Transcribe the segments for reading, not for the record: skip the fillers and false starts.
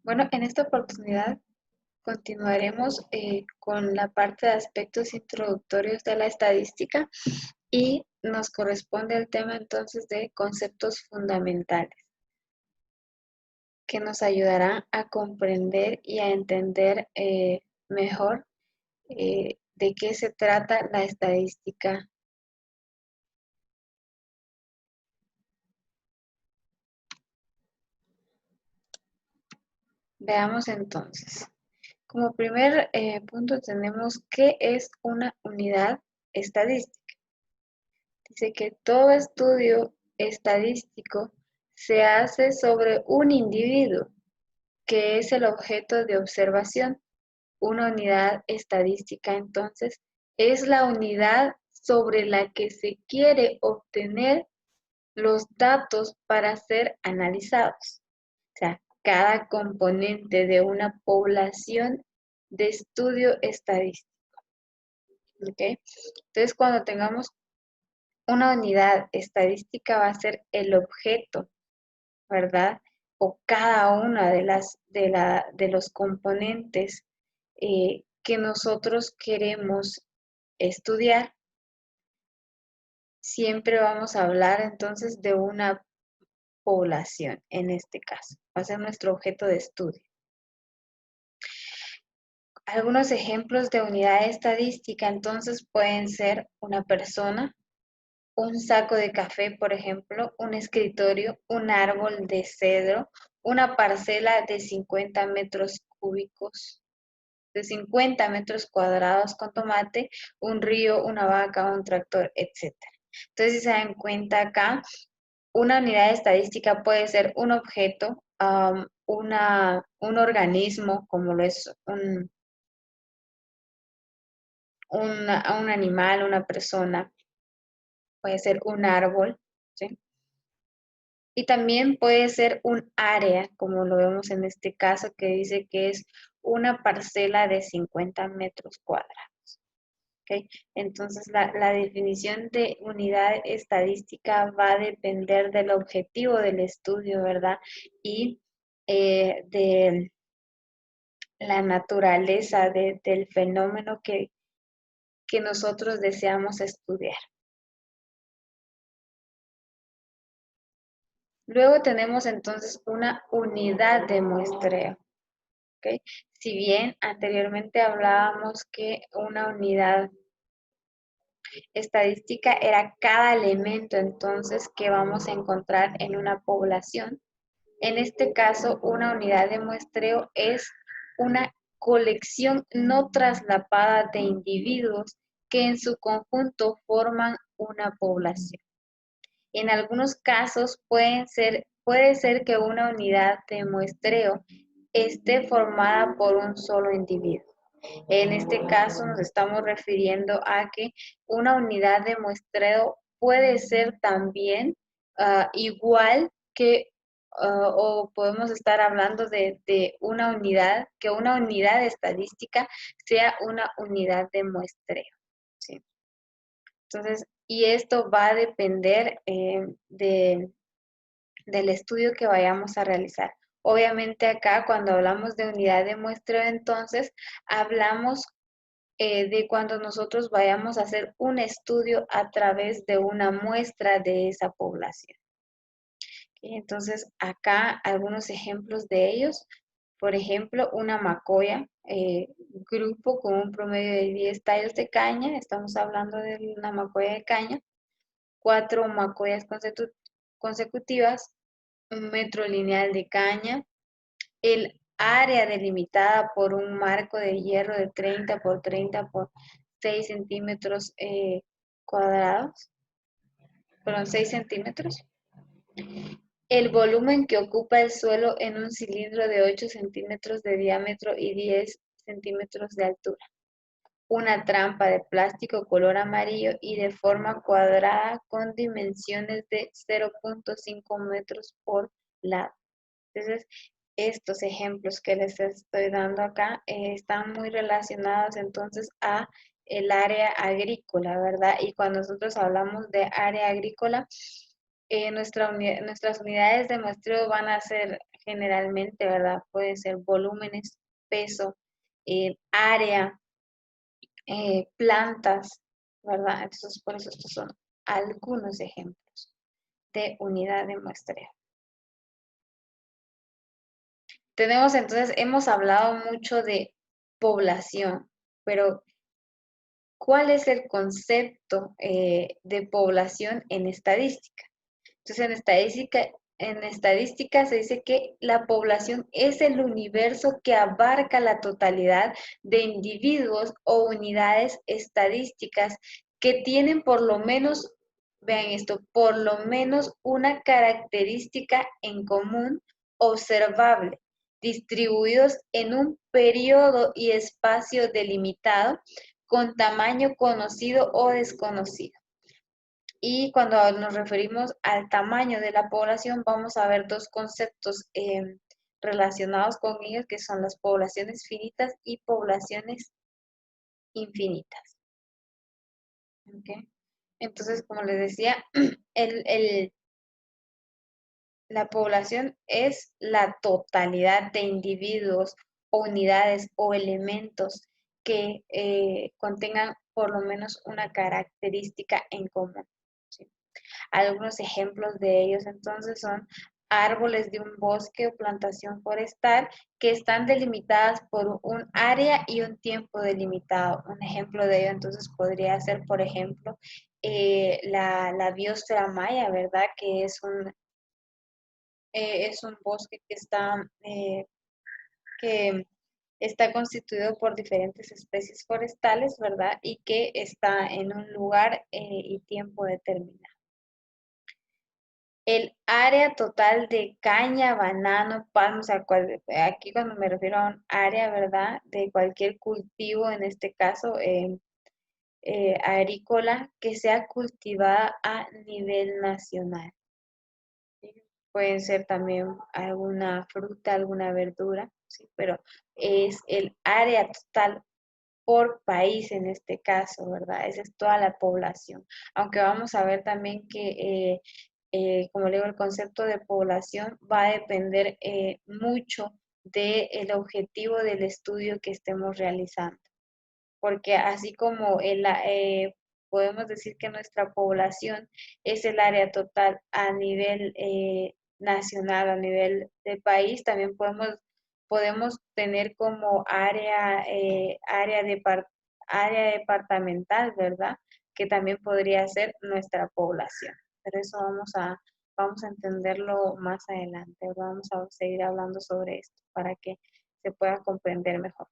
Bueno, en esta oportunidad continuaremos con la parte de aspectos introductorios de la estadística y nos corresponde el tema entonces de conceptos fundamentales, que nos ayudará a comprender y a entender mejor de qué se trata la estadística. Veamos entonces. Como primer punto tenemos qué es una unidad estadística. Dice que todo estudio estadístico se hace sobre un individuo, que es el objeto de observación. Una unidad estadística, entonces, es la unidad sobre la que se quiere obtener los datos para ser analizados. O sea, cada componente de una población de estudio estadístico. ¿Ok? Entonces, cuando tengamos una unidad estadística va a ser el objeto, ¿verdad? O cada una de los componentes que nosotros queremos estudiar. Siempre vamos a hablar entonces de una población, en este caso. Va a ser nuestro objeto de estudio. Algunos ejemplos de unidad estadística entonces pueden ser una persona, un saco de café, por ejemplo, un escritorio, un árbol de cedro, una parcela de 50 metros cúbicos, de 50 metros cuadrados con tomate, un río, una vaca, un tractor, etc. Entonces, si se dan cuenta acá, una unidad estadística puede ser un objeto, un organismo, como lo es un animal, una persona, puede ser un árbol, ¿sí? Y también puede ser un área, como lo vemos en este caso, que dice que es una parcela de 50 metros cuadrados. ¿Ok? Entonces, la definición de unidad estadística va a depender del objetivo del estudio, ¿verdad? Y de la naturaleza del fenómeno que nosotros deseamos estudiar. Luego tenemos entonces una unidad de muestreo. ¿Okay? Si bien anteriormente hablábamos que una unidad estadística era cada elemento entonces que vamos a encontrar en una población, en este caso una unidad de muestreo es una colección no traslapada de individuos que en su conjunto forman una población. En algunos casos puede ser que una unidad de muestreo esté formada por un solo individuo. En este caso nos estamos refiriendo a que una unidad de muestreo puede ser también igual que, o podemos estar hablando de una unidad, que una unidad estadística sea una unidad de muestreo. ¿Sí? Entonces, y esto va a depender del estudio que vayamos a realizar. Obviamente acá cuando hablamos de unidad de muestreo, entonces hablamos de cuando nosotros vayamos a hacer un estudio a través de una muestra de esa población. Entonces acá algunos ejemplos de ellos. Por ejemplo, una macoya, grupo con un promedio de 10 tallos de caña, estamos hablando de una macoya de caña, 4 macoyas consecutivas, un metro lineal de caña, el área delimitada por un marco de hierro de 30 por 30 por 6 centímetros cuadrados, perdón, 6 centímetros. El volumen que ocupa el suelo en un cilindro de 8 centímetros de diámetro y 10 centímetros de altura. Una trampa de plástico color amarillo y de forma cuadrada con dimensiones de 0.5 metros por lado. Entonces, estos ejemplos que les estoy dando acá están muy relacionados entonces a el área agrícola, ¿verdad? Y cuando nosotros hablamos de área agrícola, nuestras unidades de muestreo van a ser generalmente, ¿verdad? Pueden ser volúmenes, peso, área, plantas, ¿verdad? Entonces, por eso estos son algunos ejemplos de unidad de muestreo. Tenemos entonces, hemos hablado mucho de población, pero ¿cuál es el concepto de población en estadística? Entonces, en estadística se dice que la población es el universo que abarca la totalidad de individuos o unidades estadísticas que tienen por lo menos, vean esto, por lo menos una característica en común observable, distribuidos en un periodo y espacio delimitado con tamaño conocido o desconocido. Y cuando nos referimos al tamaño de la población, vamos a ver dos conceptos relacionados con ellos, que son las poblaciones finitas y poblaciones infinitas. ¿Okay? Entonces, como les decía, la población es la totalidad de individuos o unidades o elementos que contengan por lo menos una característica en común. ¿Sí? Algunos ejemplos de ellos entonces son árboles de un bosque o plantación forestal que están delimitadas por un área y un tiempo delimitado. Un ejemplo de ello entonces podría ser, por ejemplo, la biosfera maya, ¿verdad? Que es un bosque que está constituido por diferentes especies forestales, ¿verdad? Y que está en un lugar y tiempo determinado. El área total de caña, banano, palma, o sea, aquí cuando me refiero a un área, ¿verdad? De cualquier cultivo, en este caso agrícola, que sea cultivada a nivel nacional. ¿Sí? Pueden ser también alguna fruta, alguna verdura, ¿sí? Pero es el área total por país en este caso, ¿verdad? Esa es toda la población. Aunque vamos a ver también que, como le digo, el concepto de población va a depender mucho del objetivo del estudio que estemos realizando. Porque así como podemos decir que nuestra población es el área total a nivel nacional, a nivel de país, también podemos tener como área departamental, ¿verdad? Que también podría ser nuestra población. Pero eso vamos a entenderlo más adelante, ¿verdad? Vamos a seguir hablando sobre esto para que se pueda comprender mejor.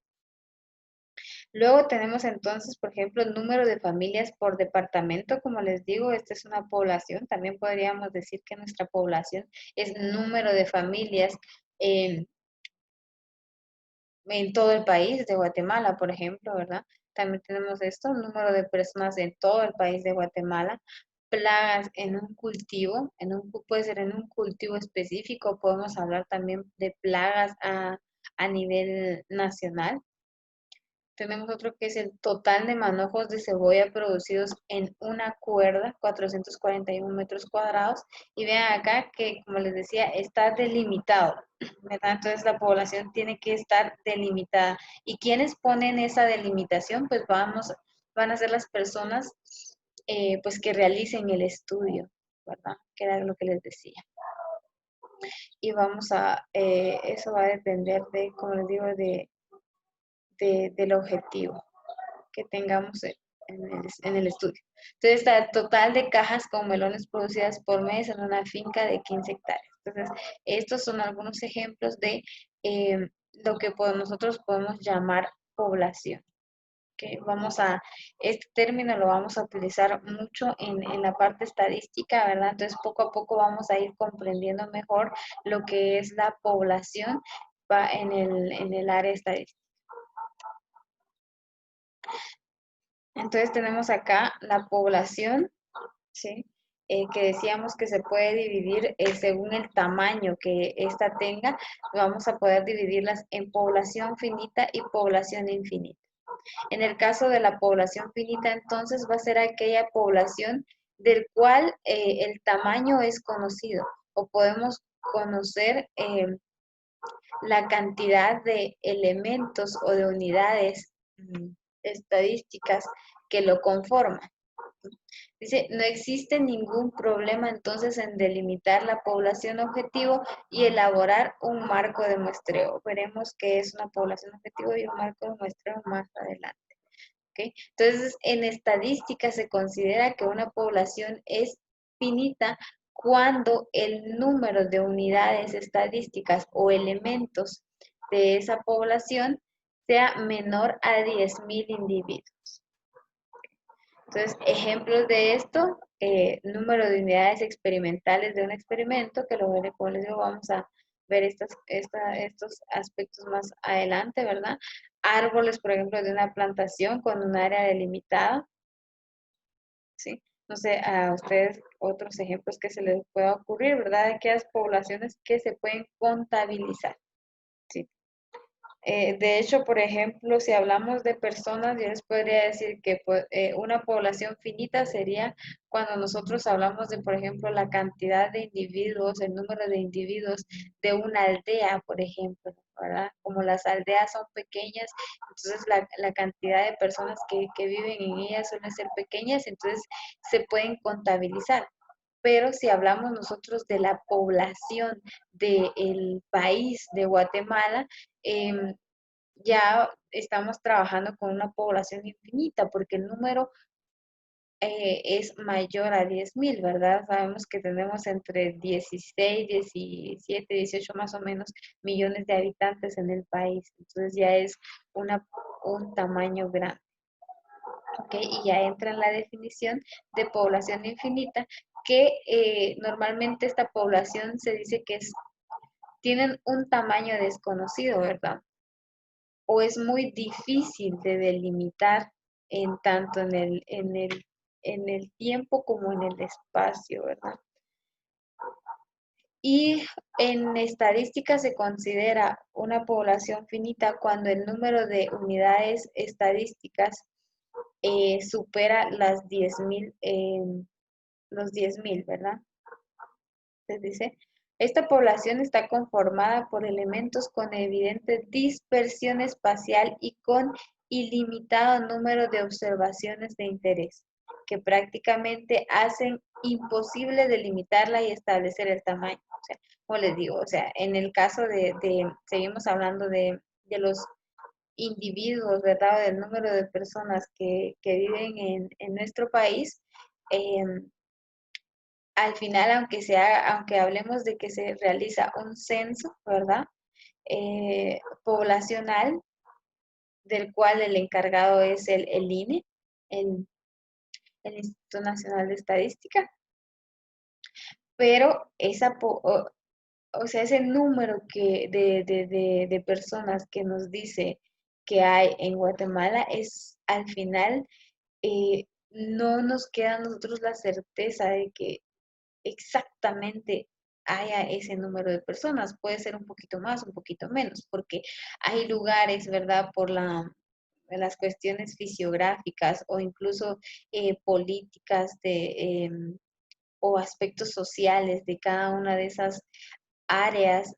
Luego tenemos entonces, por ejemplo, el número de familias por departamento. Como les digo, esta es una población. También podríamos decir que nuestra población es número de familias en, en todo el país de Guatemala, por ejemplo, ¿verdad? También tenemos esto, número de personas en todo el país de Guatemala. Plagas en un cultivo, puede ser en un cultivo específico. Podemos hablar también de plagas a nivel nacional. Tenemos otro que es el total de manojos de cebolla producidos en una cuerda, 441 metros cuadrados. Y vean acá que, como les decía, está delimitado, ¿verdad? Entonces la población tiene que estar delimitada. ¿Y quiénes ponen esa delimitación? Pues van a ser las personas pues que realicen el estudio, ¿verdad? Que era lo que les decía. Y eso va a depender de, como les digo, del objetivo que tengamos en el estudio. Entonces, está el total de cajas con melones producidas por mes en una finca de 15 hectáreas. Entonces, estos son algunos ejemplos de lo que nosotros podemos llamar población. Que este término lo vamos a utilizar mucho en la parte estadística, ¿verdad? Entonces, poco a poco vamos a ir comprendiendo mejor lo que es la población en el área estadística. Entonces tenemos acá la población, ¿sí? Que decíamos que se puede dividir según el tamaño que ésta tenga, vamos a poder dividirlas en población finita y población infinita. En el caso de la población finita, entonces va a ser aquella población del cual el tamaño es conocido o podemos conocer la cantidad de elementos o de unidades estadísticas que lo conforman. Dice, no existe ningún problema entonces en delimitar la población objetivo y elaborar un marco de muestreo. Veremos qué es una población objetivo y un marco de muestreo más adelante. ¿Okay? Entonces, en estadística se considera que una población es finita cuando el número de unidades estadísticas o elementos de esa población sea menor a 10.000 individuos. Entonces, ejemplos de esto, número de unidades experimentales de un experimento, que luego, como les digo, vamos a ver estos aspectos más adelante, ¿verdad? Árboles, por ejemplo, de una plantación con un área delimitada, ¿sí? No sé, a ustedes otros ejemplos que se les pueda ocurrir, ¿verdad? De aquellas poblaciones que se pueden contabilizar, ¿sí? De hecho, por ejemplo, si hablamos de personas, yo les podría decir que pues, una población finita sería cuando nosotros hablamos de, por ejemplo, la cantidad de individuos, el número de individuos de una aldea, por ejemplo, ¿verdad? Como las aldeas son pequeñas, entonces la cantidad de personas que viven en ellas suelen ser pequeñas, entonces se pueden contabilizar. Pero si hablamos nosotros de la población del país de Guatemala, em, ya estamos trabajando con una población infinita porque el número es mayor a 10.000, ¿verdad? Sabemos que tenemos entre 16, 17, 18 más o menos millones de habitantes en el país. Entonces ya es un tamaño grande. ¿Ok? Y ya entra en la definición de población infinita, que normalmente esta población se dice que tienen un tamaño desconocido, ¿verdad? O es muy difícil de delimitar en tanto en el tiempo como en el espacio, ¿verdad? Y en estadística se considera una población finita cuando el número de unidades estadísticas supera los 10.000, ¿verdad? Se dice, esta población está conformada por elementos con evidente dispersión espacial y con ilimitado número de observaciones de interés, que prácticamente hacen imposible delimitarla y establecer el tamaño. O sea, como les digo, o sea, en el caso seguimos hablando de los individuos, ¿verdad? O del número de personas que viven en nuestro país, eh, al final, aunque hablemos de que se realiza un censo, ¿verdad? Poblacional, del cual el encargado es el INE, el, el Instituto Nacional de Estadística, pero o sea, ese número de personas que nos dice que hay en Guatemala es al final, no nos queda a nosotros la certeza de que exactamente haya ese número de personas. Puede ser un poquito más, un poquito menos, porque hay lugares, ¿verdad? Las cuestiones fisiográficas o incluso políticas o aspectos sociales de cada una de esas áreas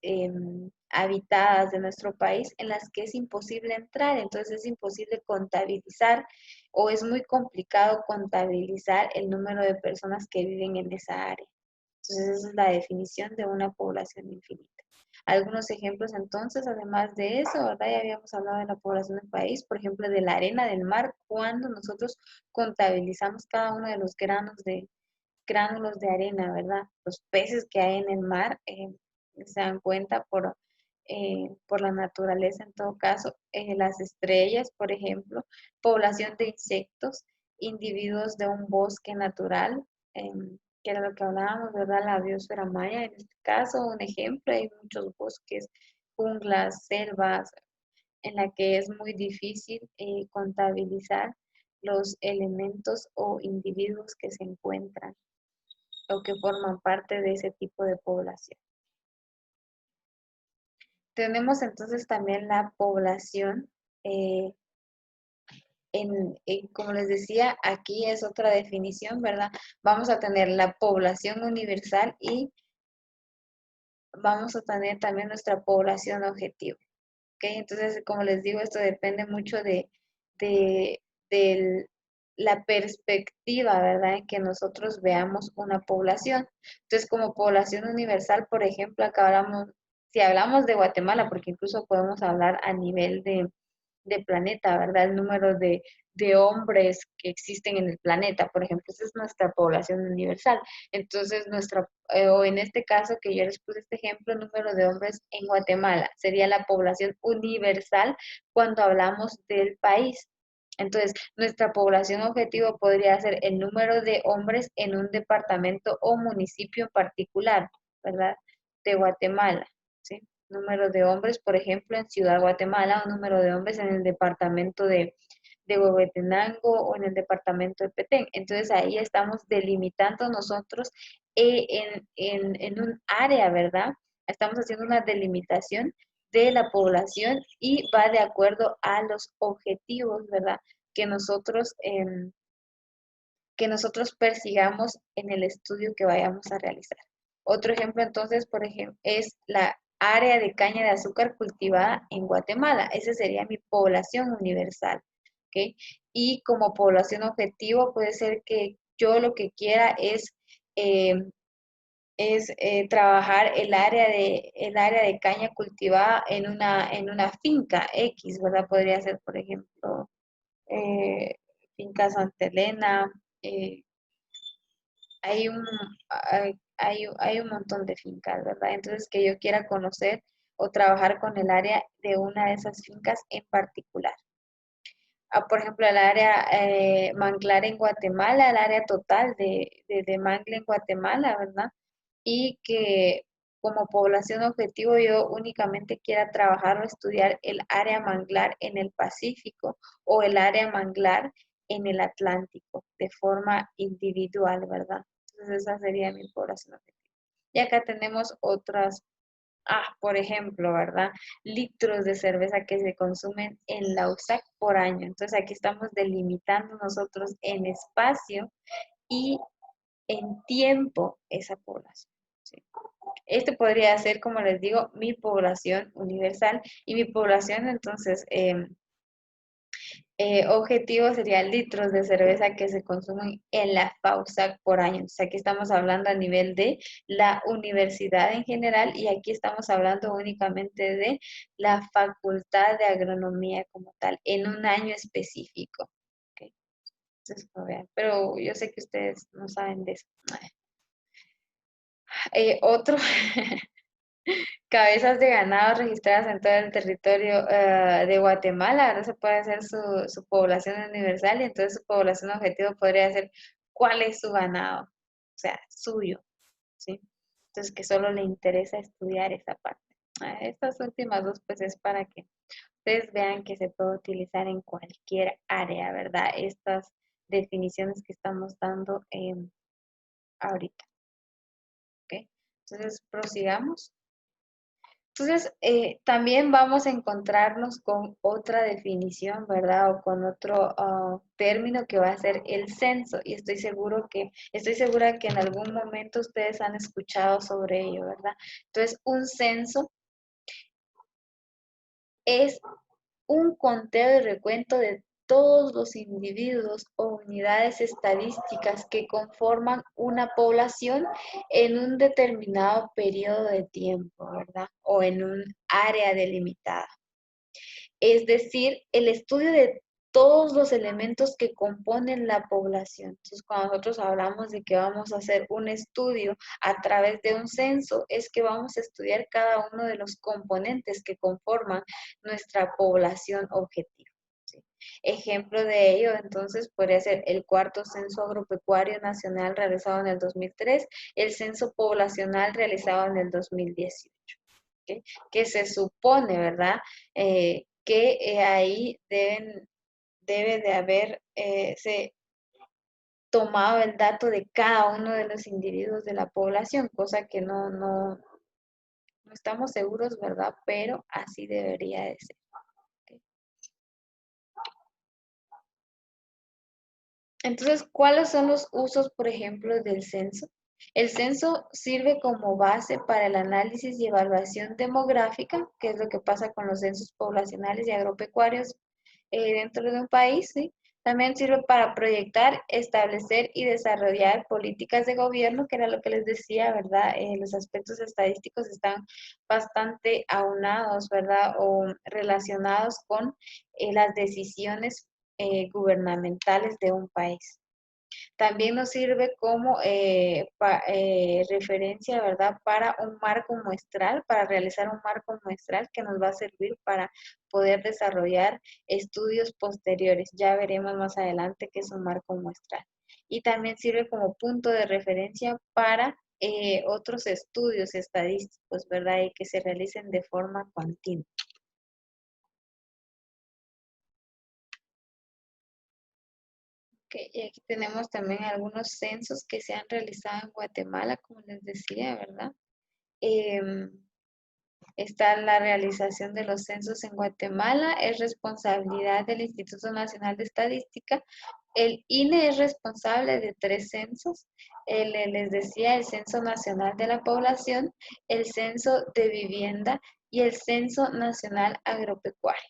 habitadas de nuestro país en las que es imposible entrar, entonces es imposible contabilizar o es muy complicado contabilizar el número de personas que viven en esa área. Entonces esa es la definición de una población infinita. Algunos ejemplos entonces, además de eso, ¿verdad? Ya habíamos hablado de la población del país, por ejemplo, de la arena del mar, cuando nosotros contabilizamos cada uno de los gránulos de arena, ¿verdad? Los peces que hay en el mar se dan cuenta por la naturaleza en todo caso, las estrellas, por ejemplo, población de insectos, individuos de un bosque natural, que era lo que hablábamos, ¿verdad? La biosfera maya, en este caso, un ejemplo, hay muchos bosques, junglas, selvas, en la que es muy difícil contabilizar los elementos o individuos que se encuentran o que forman parte de ese tipo de población. Tenemos entonces también la población, eh, como les decía, aquí es otra definición, ¿verdad? Vamos a tener la población universal y vamos a tener también nuestra población objetivo. ¿Ok? Entonces, como les digo, esto depende mucho de, del- la perspectiva, ¿verdad? En que nosotros veamos una población. Entonces, como población universal, por ejemplo, acá hablamos, si hablamos de Guatemala, porque incluso podemos hablar a nivel de planeta, ¿verdad? El número de hombres que existen en el planeta, por ejemplo, esa es nuestra población universal. Entonces, o en este caso que yo les puse este ejemplo, el número de hombres en Guatemala sería la población universal cuando hablamos del país. Entonces, nuestra población objetivo podría ser el número de hombres en un departamento o municipio en particular, ¿verdad? De Guatemala, ¿sí? Número de hombres, por ejemplo, en Ciudad Guatemala, o número de hombres en el departamento de Huehuetenango o en el departamento de Petén. Entonces ahí estamos delimitando nosotros en un área, ¿verdad? Estamos haciendo una delimitación de la población y va de acuerdo a los objetivos, ¿verdad? Que nosotros, em, que nosotros persigamos en el estudio que vayamos a realizar. Otro ejemplo entonces, por ejemplo, es la área de caña de azúcar cultivada en Guatemala. Esa sería mi población universal. ¿Ok? Y como población objetivo puede ser que yo lo que quiera eh, trabajar el área de caña cultivada en una finca X, ¿verdad? Podría ser, por ejemplo, eh, finca Santa Elena, eh, hay un, hay un montón de fincas, ¿verdad? Entonces, que yo quiera conocer o trabajar con el área de una de esas fincas en particular. Por ejemplo, el área manglar en Guatemala, el área total de mangle en Guatemala, ¿verdad? Y que como población objetivo yo únicamente quiera trabajar o estudiar el área manglar en el Pacífico o el área manglar en el Atlántico de forma individual, ¿verdad? Entonces esa sería mi población objetivo. Y acá tenemos otras, por ejemplo, ¿verdad? Litros de cerveza que se consumen en la USAC por año. Entonces aquí estamos delimitando nosotros en espacio y en tiempo esa población. ¿Sí? Este podría ser, como les digo, mi población universal y mi población entonces objetivo sería litros de cerveza que se consumen en la FAUSAC por año. Entonces aquí estamos hablando a nivel de la universidad en general y aquí estamos hablando únicamente de la facultad de agronomía como tal, en un año específico. ¿Ok? Entonces, no vean, pero yo sé que ustedes no saben de eso. Otro, cabezas de ganado registradas en todo el territorio de Guatemala. Ahora se puede hacer su población universal y entonces su población objetivo podría ser cuál es su ganado, o sea, suyo, ¿sí? Entonces que solo le interesa estudiar esa parte. Estas últimas dos pues es para que ustedes vean que se puede utilizar en cualquier área, ¿verdad? Estas definiciones que estamos dando ahorita, ¿ok? Entonces prosigamos. Entonces, también vamos a encontrarnos con otra definición, ¿verdad? O con otro término que va a ser el censo. Y estoy segura que en algún momento ustedes han escuchado sobre ello, ¿verdad? Entonces, un censo es un conteo y recuento de todos los individuos o unidades estadísticas que conforman una población en un determinado periodo de tiempo, ¿verdad? O en un área delimitada. Es decir, el estudio de todos los elementos que componen la población. Entonces, cuando nosotros hablamos de que vamos a hacer un estudio a través de un censo, es que vamos a estudiar cada uno de los componentes que conforman nuestra población objetivo. ¿Sí? Ejemplo de ello, entonces, podría ser el cuarto censo agropecuario nacional realizado en el 2003, el censo poblacional realizado en el 2018. ¿Okay? Que se supone, ¿verdad? Que ahí debe de haber tomado el dato de cada uno de los individuos de la población, cosa que no estamos seguros, ¿verdad? Pero así debería de ser. ¿Okay? Entonces, ¿cuáles son los usos, por ejemplo, del censo? El censo sirve como base para el análisis y evaluación demográfica, que es lo que pasa con los censos poblacionales y agropecuarios dentro de un país, ¿sí? También sirve para proyectar, establecer y desarrollar políticas de gobierno, que era lo que les decía, ¿verdad? Los aspectos estadísticos están bastante aunados, ¿verdad? O relacionados con las decisiones gubernamentales de un país. También nos sirve como referencia, ¿verdad? Para un marco muestral, para realizar un marco muestral que nos va a servir para poder desarrollar estudios posteriores. Ya veremos más adelante qué es un marco muestral. Y también sirve como punto de referencia para otros estudios estadísticos, ¿verdad? Y que se realicen de forma continua. Y aquí tenemos también algunos censos que se han realizado en Guatemala, como les decía, ¿verdad? Em, Está la realización de los censos en Guatemala, es responsabilidad del Instituto Nacional de Estadística. El INE es responsable de 3 censos. Les decía, el Censo Nacional de la Población, el Censo de Vivienda y el Censo Nacional Agropecuario.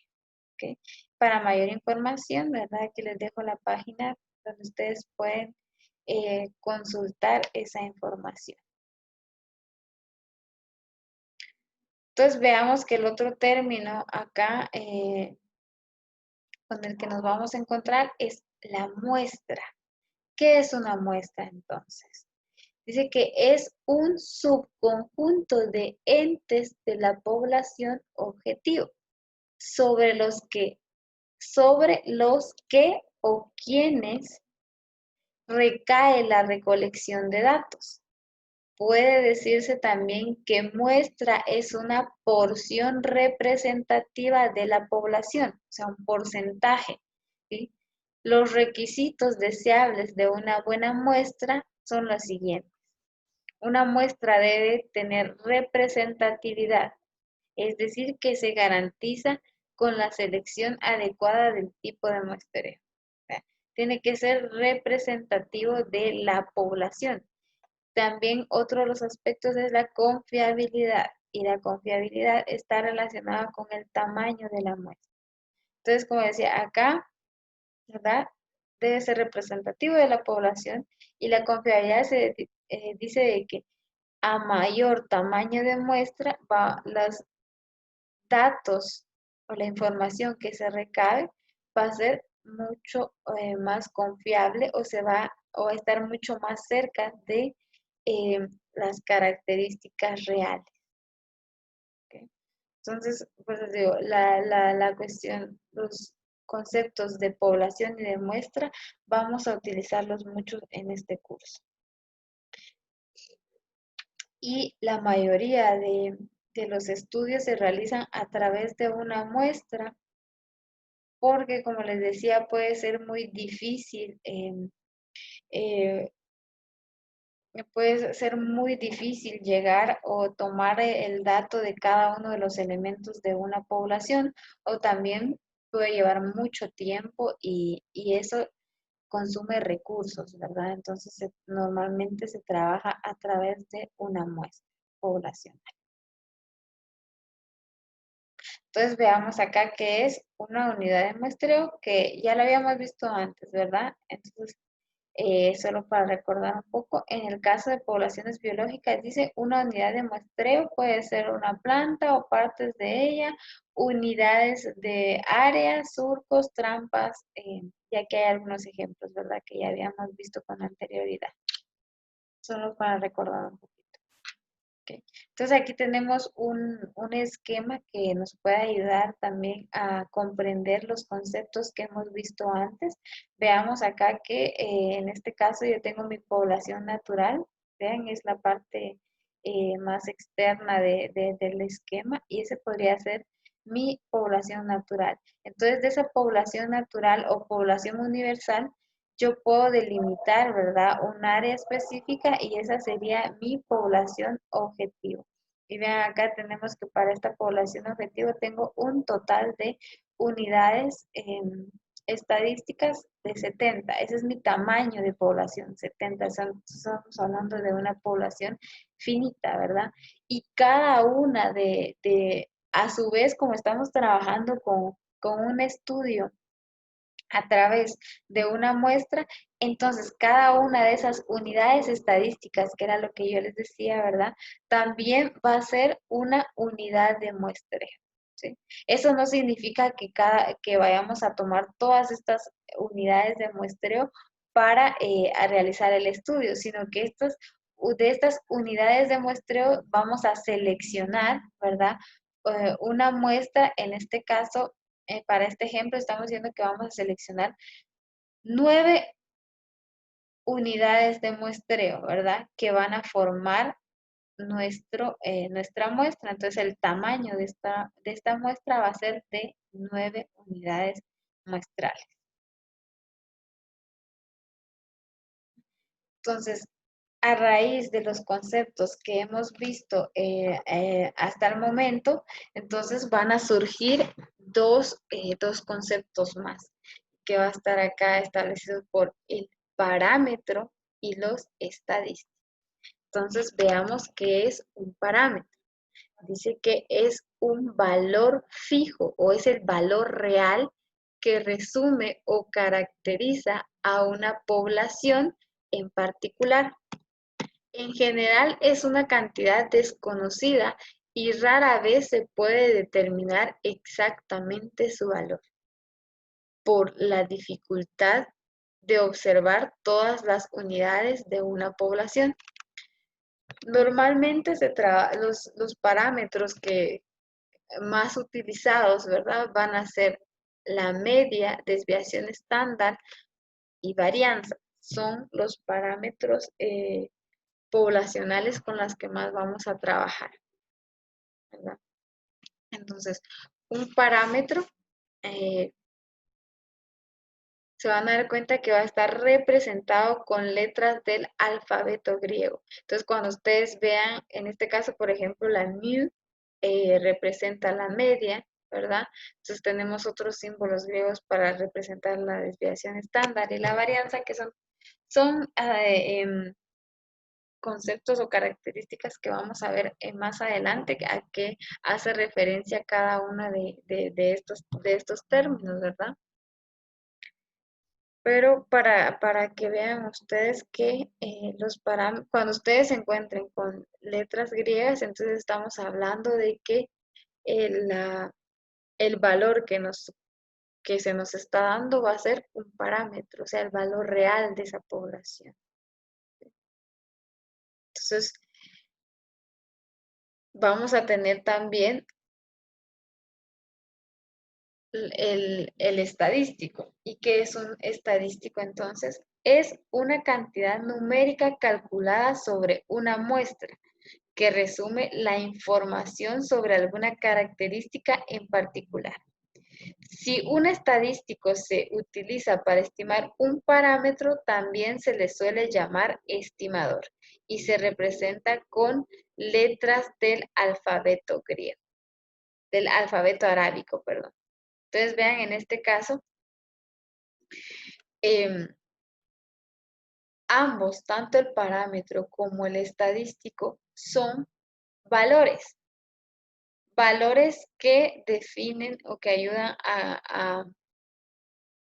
¿Ok? Para mayor información, ¿verdad? Aquí les dejo la página donde ustedes pueden consultar esa información. Entonces veamos que el otro término acá con el que nos vamos a encontrar es la muestra. ¿Qué es una muestra entonces? Dice que es un subconjunto de entes de la población objetivo sobre los que o quienes recae la recolección de datos. Puede decirse también que muestra es una porción representativa de la población, o sea, un porcentaje, ¿sí? Los requisitos deseables de una buena muestra son los siguientes. Una muestra debe tener representatividad, es decir, que se garantiza con la selección adecuada del tipo de muestreo. O sea, tiene que ser representativo de la población. También otro de los aspectos es la confiabilidad, y la confiabilidad está relacionada con el tamaño de la muestra. Entonces, como decía, acá, ¿verdad? Debe ser representativo de la población, y la confiabilidad se dice de que a mayor tamaño de muestra, los datos o la información que se recabe va a ser mucho más confiable, o va a estar mucho más cerca de las características reales. ¿Ok? Entonces, pues les digo, la cuestión, los conceptos de población y de muestra, vamos a utilizarlos mucho en este curso. Y la mayoría de los estudios se realizan a través de una muestra, porque como les decía, puede ser muy difícil eh, puede ser muy difícil llegar o tomar el dato de cada uno de los elementos de una población, o también puede llevar mucho tiempo y eso consume recursos, ¿verdad? Entonces normalmente se trabaja a través de una muestra poblacional. Entonces veamos acá qué es una unidad de muestreo, que ya lo habíamos visto antes, ¿verdad? Entonces solo para recordar un poco, en el caso de poblaciones biológicas, dice una unidad de muestreo puede ser una planta o partes de ella, unidades de áreas, surcos, trampas, ya que hay algunos ejemplos, ¿verdad? Que ya habíamos visto con anterioridad. Solo para recordar un poco. Okay. Entonces aquí tenemos un esquema que nos puede ayudar también a comprender los conceptos que hemos visto antes. Veamos acá que en este caso yo tengo mi población natural. Vean, es la parte más externa del esquema, y ese podría ser mi población natural. Entonces de esa población natural o población universal, yo puedo delimitar, ¿verdad? Un área específica, y esa sería mi población objetivo. Y vean, acá tenemos que para esta población objetivo tengo un total de unidades estadísticas de 70. Ese es mi tamaño de población, 70. Estamos hablando de una población finita, ¿verdad? Y cada una a su vez, como estamos trabajando con un estudio a través de una muestra, entonces cada una de esas unidades estadísticas, que era lo que yo les decía, ¿verdad? También va a ser una unidad de muestreo. ¿Sí? Eso no significa que vayamos a tomar todas estas unidades de muestreo para a realizar el estudio, sino que de estas unidades de muestreo vamos a seleccionar, ¿verdad? Una muestra, en este caso, para este ejemplo, estamos viendo que vamos a seleccionar 9 unidades de muestreo, ¿verdad? Que van a formar nuestra muestra. Entonces, el tamaño de esta muestra va a ser de 9 unidades muestrales. Entonces, a raíz de los conceptos que hemos visto hasta el momento, entonces van a surgir dos conceptos más, que va a estar acá establecido por el parámetro y los estadísticos. Entonces, veamos qué es un parámetro. Dice que es un valor fijo o es el valor real que resume o caracteriza a una población en particular. En general es una cantidad desconocida y rara vez se puede determinar exactamente su valor por la dificultad de observar todas las unidades de una población. Normalmente los parámetros que más utilizados, ¿verdad? Van a ser la media, desviación estándar y varianza. Son los parámetros poblacionales con las que más vamos a trabajar, ¿verdad? Entonces, un parámetro, eh, se van a dar cuenta que va a estar representado con letras del alfabeto griego. Entonces, cuando ustedes vean, en este caso, por ejemplo, la mu representa la media, ¿verdad? Entonces tenemos otros símbolos griegos para representar la desviación estándar y la varianza, que son conceptos o características que vamos a ver más adelante a qué hace referencia cada una de estos términos, ¿verdad? Pero para que vean ustedes que cuando ustedes se encuentren con letras griegas, entonces estamos hablando de que el valor que se nos está dando va a ser un parámetro, o sea, el valor real de esa población. Entonces, vamos a tener también el estadístico. ¿Y qué es un estadístico entonces? Es una cantidad numérica calculada sobre una muestra que resume la información sobre alguna característica en particular. Si un estadístico se utiliza para estimar un parámetro, también se le suele llamar estimador y se representa con letras del alfabeto griego, del alfabeto arábico, perdón. Entonces vean en este caso, em, ambos, tanto el parámetro como el estadístico, son valores. Valores que definen o que ayudan a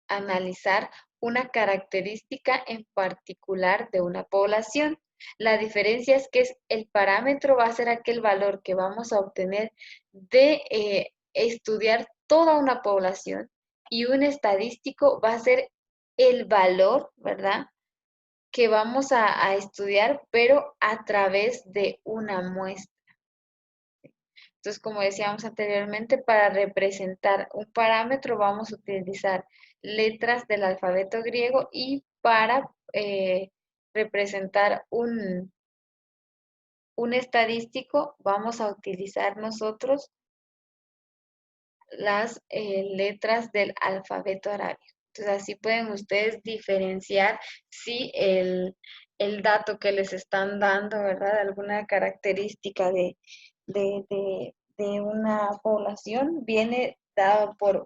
analizar una característica en particular de una población. La diferencia es que el parámetro va a ser aquel valor que vamos a obtener de estudiar toda una población y un estadístico va a ser el valor, ¿verdad? Que vamos a estudiar, pero a través de una muestra. Entonces, como decíamos anteriormente, para representar un parámetro vamos a utilizar letras del alfabeto griego y para representar un estadístico vamos a utilizar nosotros las letras del alfabeto arábigo. Entonces, así pueden ustedes diferenciar si el dato que les están dando, ¿verdad? Alguna característica de una población viene dado por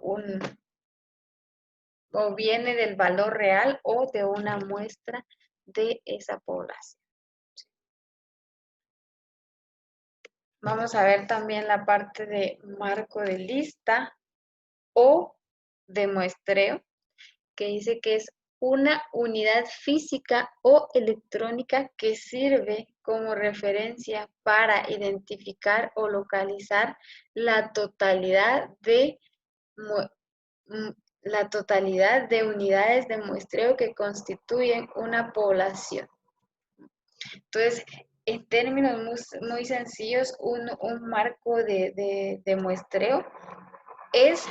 o viene del valor real o de una muestra de esa población. Vamos a ver también la parte de marco de lista o de muestreo, que dice que es una unidad física o electrónica que sirve como referencia para identificar o localizar la totalidad de, la totalidad de unidades de muestreo que constituyen una población. Entonces, en términos muy sencillos, un marco de muestreo es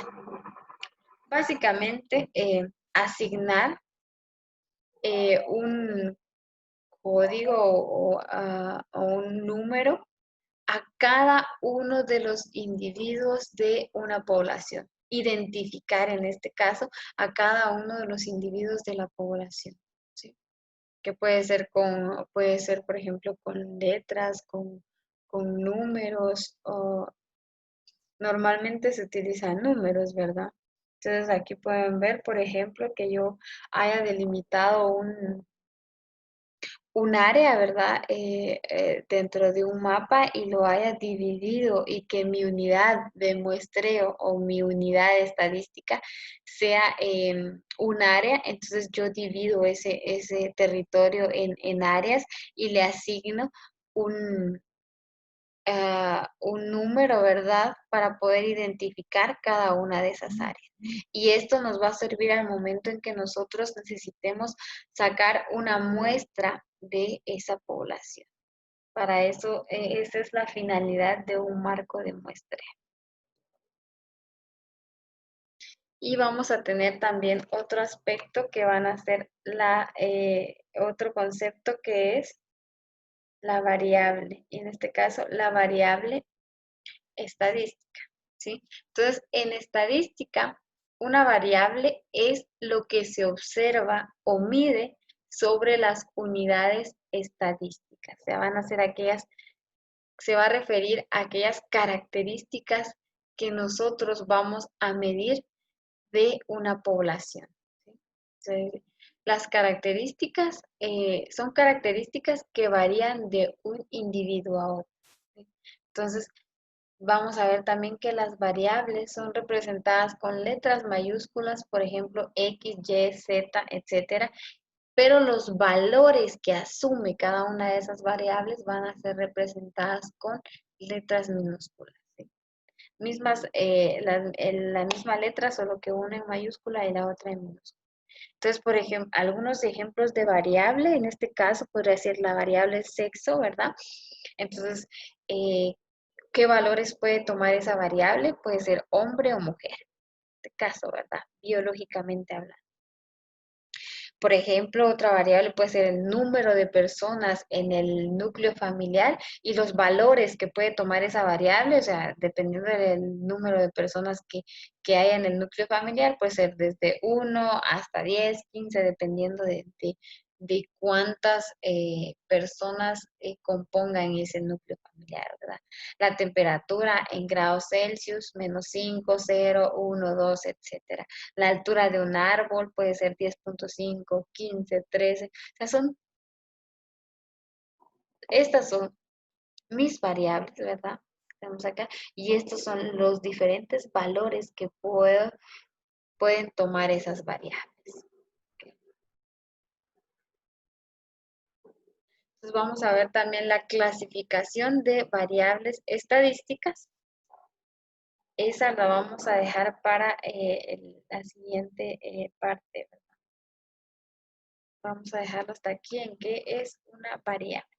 básicamente asignar un código o un número a cada uno de los individuos de una población. Identificar en este caso a cada uno de los individuos de la población, ¿sí? Que puede ser, por ejemplo, con letras, con números, o normalmente se utilizan números, ¿verdad? Entonces aquí pueden ver, por ejemplo, que yo haya delimitado un área, ¿verdad? Dentro de un mapa y lo haya dividido y que mi unidad de muestreo o mi unidad de estadística sea un área, entonces yo divido ese territorio en áreas y le asigno un, un número, ¿verdad? Para poder identificar cada una de esas áreas. Y esto nos va a servir al momento en que nosotros necesitemos sacar una muestra de esa población. Para eso, esa es la finalidad de un marco de muestreo. Y vamos a tener también otro aspecto que van a ser otro concepto que es la variable. Y en este caso, la variable estadística, ¿sí? Entonces, en estadística, una variable es lo que se observa o mide sobre las unidades estadísticas. Se van a hacer se va a referir a aquellas características que nosotros vamos a medir de una población, ¿sí? Entonces, las características son características que varían de un individuo a otro, ¿sí? Entonces, vamos a ver también que las variables son representadas con letras mayúsculas, por ejemplo, X, Y, Z, etcétera, pero los valores que asume cada una de esas variables van a ser representadas con letras minúsculas, ¿sí? La misma letra, solo que una en mayúscula y la otra en minúscula. Entonces, por ejemplo, algunos ejemplos de variable, en este caso podría ser la variable sexo, ¿verdad? Entonces, ¿qué valores puede tomar esa variable? Puede ser hombre o mujer, en este caso, ¿verdad? Biológicamente hablando. Por ejemplo, otra variable puede ser el número de personas en el núcleo familiar y los valores que puede tomar esa variable, o sea, dependiendo del número de personas que haya en el núcleo familiar, puede ser desde 1 hasta 10, 15, dependiendo de cuántas personas compongan ese núcleo familiar, ¿verdad? La temperatura en grados Celsius, -5, 0, 1, 2, etcétera. La altura de un árbol puede ser 10.5, 15, 13. O sea, estas son mis variables, ¿verdad? Estamos acá. Y estos son los diferentes valores que pueden tomar esas variables. Entonces vamos a ver también la clasificación de variables estadísticas. Esa la vamos a dejar para la siguiente parte, ¿verdad? Vamos a dejarlo hasta aquí en qué es una variable.